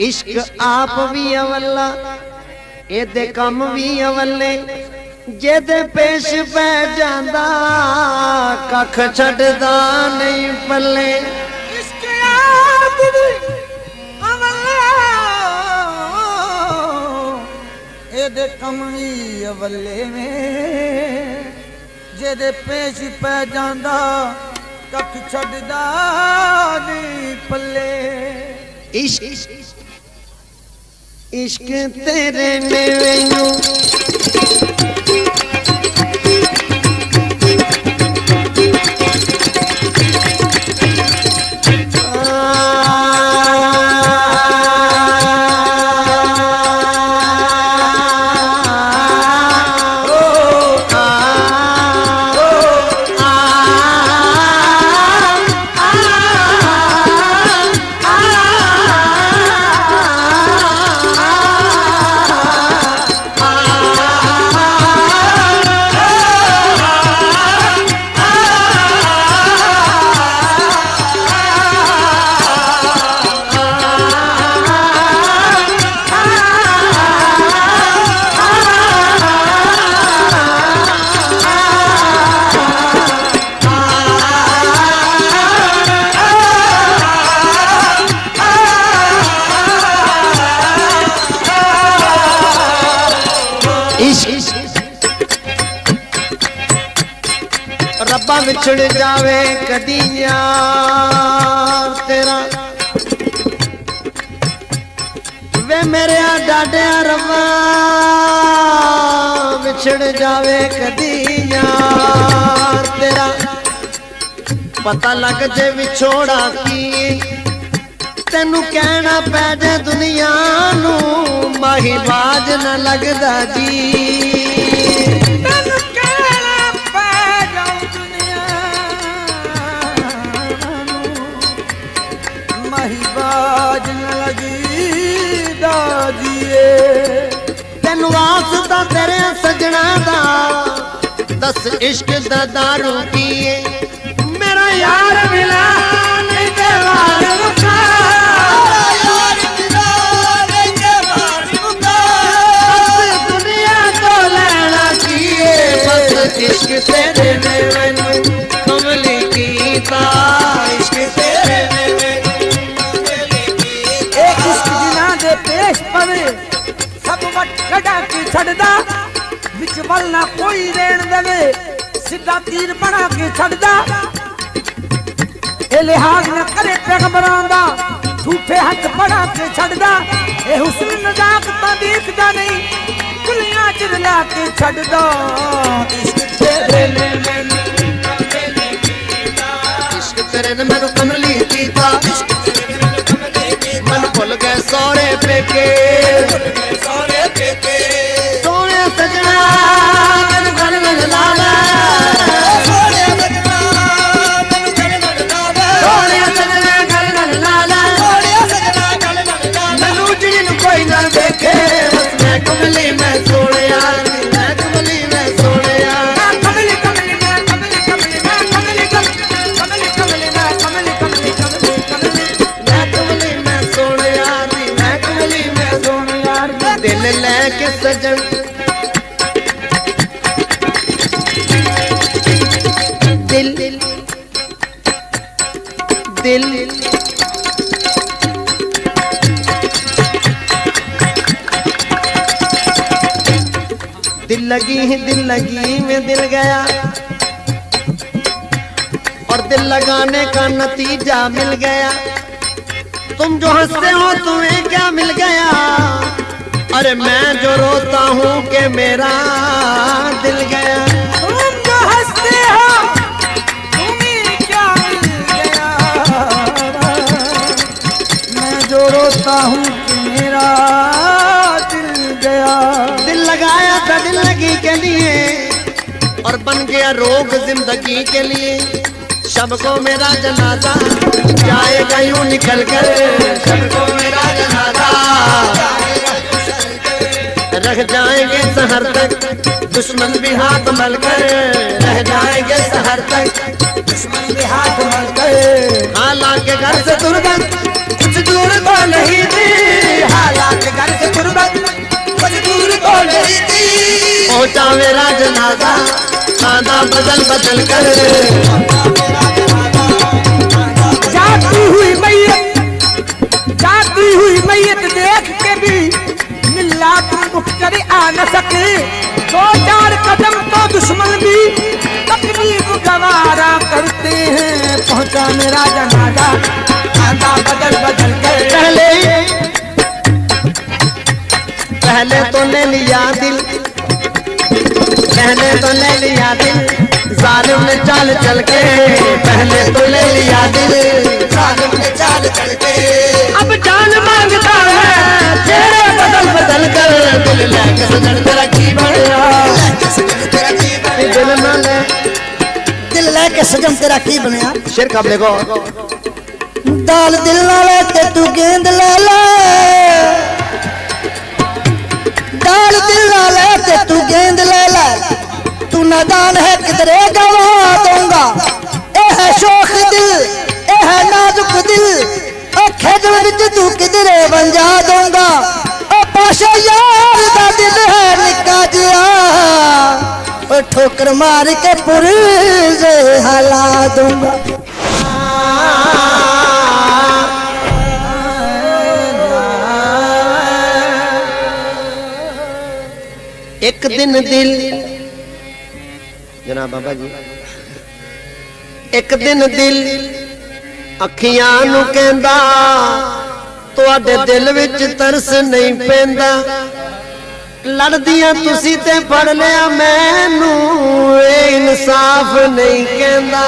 इश्क आप भी अवला एदे कम भी अवले जेदे पेश पै जांदा कख छड्डदा नहीं पल्ले। इश्क आप भी अवला एदे कम भी अवले में जेदे पेश पै जांदा कख छड्डदा नहीं पल्ले। इश्क तेरे ने मैनू रब्बा विछड़ जावे कदी यार तेरा वे मेरे डाडे रब्बा विछड़ जावे कदी यार तेरा पता लग जे विछोड़ा की तेनू कहना पै जे दुनिया नू माही बाज न लगदा जी। तेन वास्ता तेरे सजना दा दस इश्क दा दारू पिए मेरा यार मिला नहीं ते वार मुका दुनिया तो लेना किए बस इश्क तेरे ने मैनू कमली कीता। इश्क तेरे ने पेश पवे सब वट कढ़ा के छड़दा विच वल ना कोई रेण देवे सीधा तीर बना के छड़दा ए लिहाज न करे पैगंबरां दा झूठे हथ बना के छड़दा ए हुस्न नजाक ता देखदा नहीं कुलियां च ला के छड़दा। इश्क तेरे ने मैनू कमली कीता इश्क तेरे ने मैनू कमली कीता मन भुल गए सोरे पेके सोने सजना मैनू गल गल लाला सोने सजना गल गल लाला मैनू जिनी नू कोई ना देखे बस मैं कमली मैं सोने यार मैं कमली मैं सोने यार कमली कमली मैं कमली कमली मैं कमली कमली कमली मैं कमली कमली दिल लेके सजन दिल दिल दिल लगी में दिल गया और दिल लगाने का नतीजा मिल गया। तुम जो हंसते हो तुम्हें क्या मिल गया अरे मैं जो रोता हूँ कि मेरा दिल गया। तुम जो हंसते हो तुम्हें क्या मिल गया मैं जो रोता हूँ कि मेरा दिल गया। दिल लगाया था दिल लगी के लिए और बन गया रोग जिंदगी के लिए। शब को मेरा जनाजा जाएगा यूं निकल कर शब को मेरा जनाजा रह जाएंगे सहर तक दुश्मन भी हाथ मल कर रह जाएंगे सहर तक दुश्मन भी हाथ मल कर। हालांकि घर से दूर कुछ दूर तो नहीं थी पहुंचा मेरा जनाजा खाना बदल बदल कर जाती हुई मैयत देख के भी मिल्ला तुम मुख्तर आ न सके। 2-4 कदम तो दुश्मन भी तकलीफ गवारा करते हैं। पहुंचा मेरा जनाजा खाना बदल बदल कर। पहले तो ले लिया दिल, पहले तो ले लिया दिल जालिम ने चाल चल के। पहले तो ले लिया दिल जालिम ने चाल चल के। अब जान मांगता है चेहरे बदल बदल कर। दिल लेके सजन तेरा की बनया, दिल ना ले दिल लेके सजन तेरा की बनया। शेर कब लेगो दाल दिल ना लेके तू गेंद ले ले। दाल दिल ना लेके तू गेंद ले ले। तू नादान है किधरे गवा दूंगा। ए है शोख दिल, ए है नाजुक दिल। ओ खेजल विच तू किधरे बंजा दूंगा। ओ पाशा यार दा दिल है निक्का जिया। ओ ठोकर मार के पुरजे हला दूंगा। एक दिन दिल जनाब बाबा जी, एक दिन दिल अखियां नू कहंदा तुहाडे दिल विच तरस नहीं पैंदा। लड़दियां तुसी ते फड़ लिया मैनू ए इंसाफ नहीं कहंदा।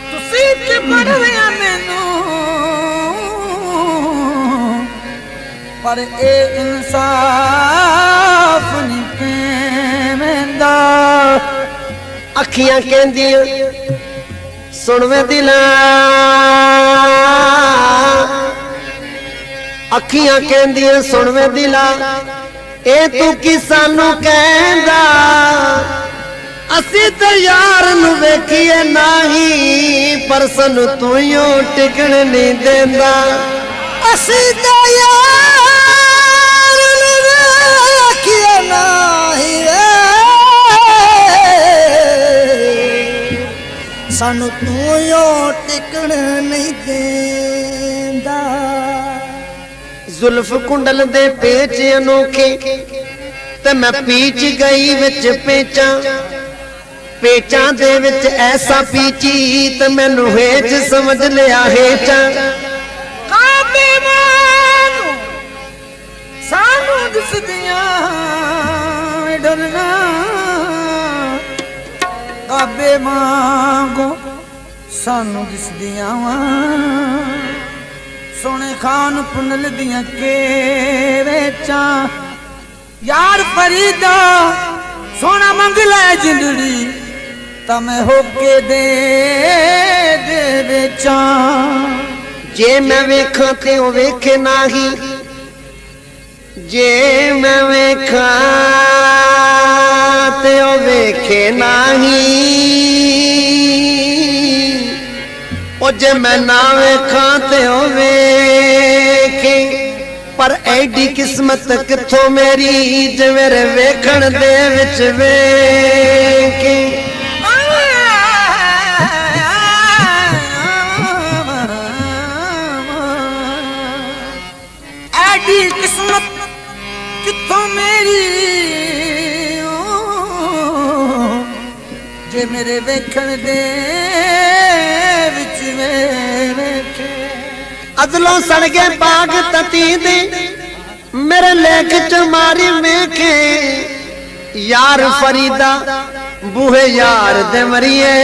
तुसी ते फड़ लिया मैनू पर ए इंसाफ नहीं कहंदा। अखियां कहंदियां सुन वे दिला, अखियां कहंदियां सुन वे दिला ए तू की सानू कहंदा। असी तो यार नू वेखीए नाही पर सानू तू ही टिकण नहीं देंदा। असी तो यार नू वेखीए नाही सानू तू यो टिकण नहीं देंदा। जुल्फ कुंडल दे पेच अनोखे ते मैं पीच गई विच पेचां। पेचां दे विच ऐसा पीची ते मैनू हेच समझ लिया हेचां। काबे मांगो सानू दिसदियां डरना। काबे मांगो सानू दिसदियां सोने खान पुनल दियां के वेचां। यार फरीदा सोना मंग ले जिंदड़ी तमें होके दे वेचां। जे मैं वेखा ते ओ वेखे नाही, जे मैं वेखा ते ओ वेखे नाही। ओ जे मैं ना वेखा ते ओ वेखे। पर ऐडी किस्मत किथों मेरी जे मेरे वेखण दे विच वेखे। ऐडी किस्मत किथों मेरी जे मेरे वेखण दे विच वेखे। अदलों सड़ गए बाग तती दे मेरे लेख च मारी वेखे। यार फरीदा बूहे यार दे मरिए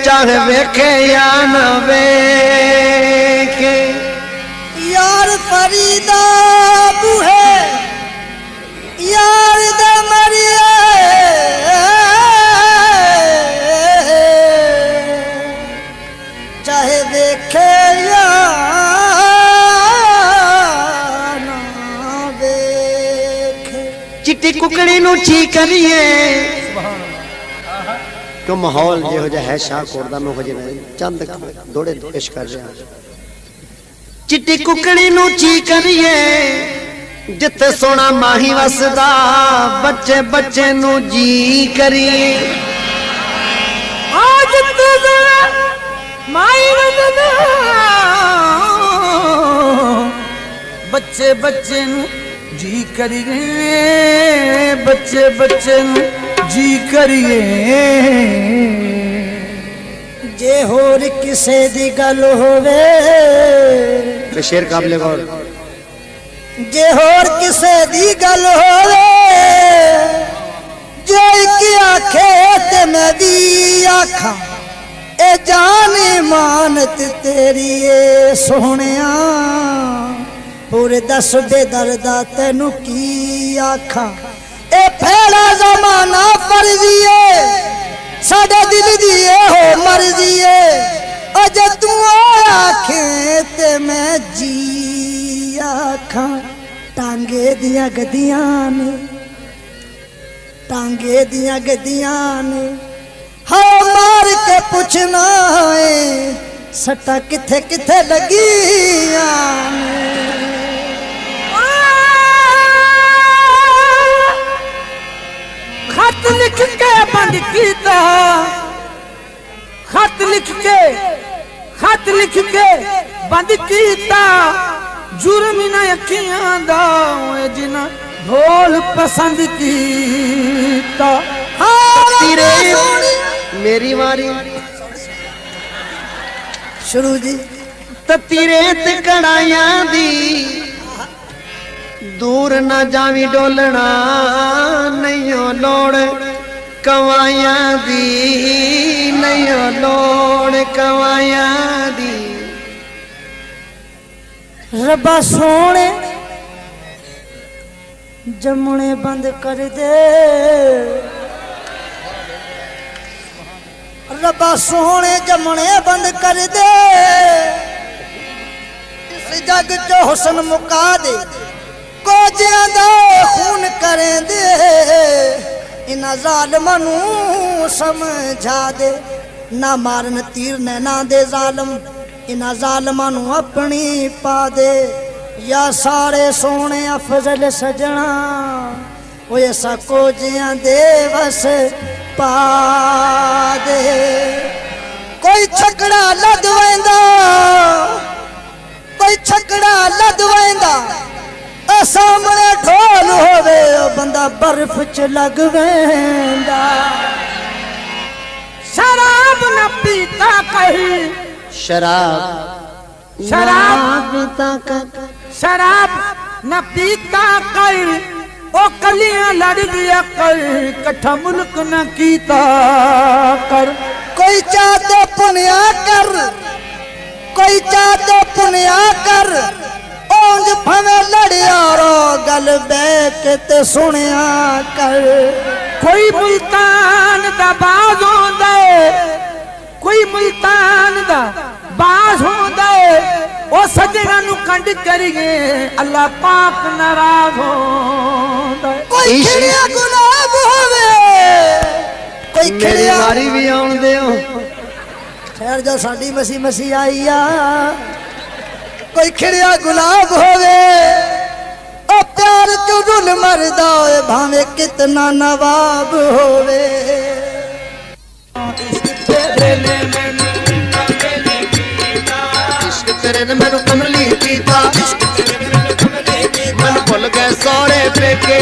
चाहे वेखे या न वेखे। यार फरीदा बूहे यार दे मरिए चाहे देखे या ना देखे। चिट्टी कुकड़ी नू छी करिए क्यों माहौल जो है शाहकोट दा हो जाए चंद दौड़े पेश कर रहा। चिट्टी कुकड़ी नू ची करिए ਜਿੱਥੇ ਸੋਹਣਾ ਮਾਹੀ ਵਸਦਾ ਬੱਚੇ ਬੱਚੇ ਨੂੰ ਜੀ ਕਰੀਏ ਆ ਜਿੱਥੇ ਮਾਈ ਵਸਦਾ ਬੱਚੇ ਬੱਚੇ ਨੂੰ ਜੀ ਕਰੀਏ ਬੱਚੇ ਬੱਚੇ ਨੂੰ ਜੀ ਕਰੀਏ ਜੇ ਹੋਰ ਕਿਸੇ ਦੀ ਗੱਲ ਹੋਵੇ ਤੇ ਸ਼ੇਰ ਕਾਬਲੇ ਗੌਰ ਜੇ ਹੋਰ ਕਿਸੇ ਦੀ ਗੱਲ ਹੋਵੇ ਜੇ ਕੀ ਆਖੇ ਤੇ ਮੈਂ ਵੀ ਆਖਾਂ ਇਹ ਜਾਨ ਇਮਾਨਤ ਤੇਰੀ ਏ ਸੋਹਣਿਆ ਪੂਰੇ ਦੱਸ ਦੇ ਦਰਦਾ ਤੈਨੂੰ ਕੀ ਆਖਾਂ ਇਹ ਫੇੜਾ ਜ਼ਮਾਨਾ ਫਰਜ਼ੀ ਏ ਸਾਡੇ ਦਿਲ ਦੀ ਇਹੋ ਮਰਜ਼ੀ ਏ ਅਜ ਤੂੰ ਆਖੇ ਤੇ ਮੈਂ ਜੀ ਆਖਾਂ ਟਾਂਗੇ ਦੀਆਂ ਗੱਦੀਆਂ ਨੇ ਟਾਂਗੇ ਦੀਆਂ ਗੱਦੀਆਂ ਨੇ ਹਾਂ ਮਾਰ ਕੇ ਪੁੱਛਣਾ ਏ ਸੱਟਾਂ ਕਿੱਥੇ ਕਿੱਥੇ ਲੱਗੀਆਂ ਨੇ खत लिख के बंद कीता खत लिख के बंद कीता जुर्म ना अखियां दा जिना ढोल पसंद कीता तीरे मेरी वारी शुरू जी तीरे ते कड़ाइयां दी दूर ना जावी डोलना नहीं लोड़ कवाइयां दी नहीं लोड़ कवाइयां दी रब्बा सोने जमुने बंद कर दे रब्बा सोने जमुने बंद कर दे इस जग चो हुस्न मुका दे कोजियां दा खून करें दे इना जालिमां नूं समझा दे ना मारन तीर नैना दे जालिम इना जालिमां नूं अपनी पा दे या सारे सोने अफजल सजना ओ ऐसा कोजियां दे बस पा दे कोई छकड़ा लद वेंदा कोई छकड़ा लद वेंदा सामने ढोल होवे बंदा बर्फ च लग वेंदा शराब न पीता कहीं शराब पीता कर शराब न पीता कर ओ कलियां लड़ दिया कर कट्ठा मुल्क न कीता कर कोई चाहते पुनिया कर कोई चाहते पुनिया कर ओंज भवे लड़िया रो गल बैठ ते सुनिया कर कोई मुल्तान दा बाज होंदा कोई मुल्तान दा बाज होंदा ओ सजना नु कंड करिए अल्लाह पाक नाराज होंदा कोई खिड़िया गुलाब होवे कोई मेरी खिड़िया वारी भी आउण दिओ ठहर जा साडी मसी मसी आई आ कोई खिड़िया गुलाब होवे ओ प्यार चो रुल मरदा होए भावे कितना नवाब होवे इश्क तेरे ने मैनू कमली कीता मैनू भुल गए सौरे पेके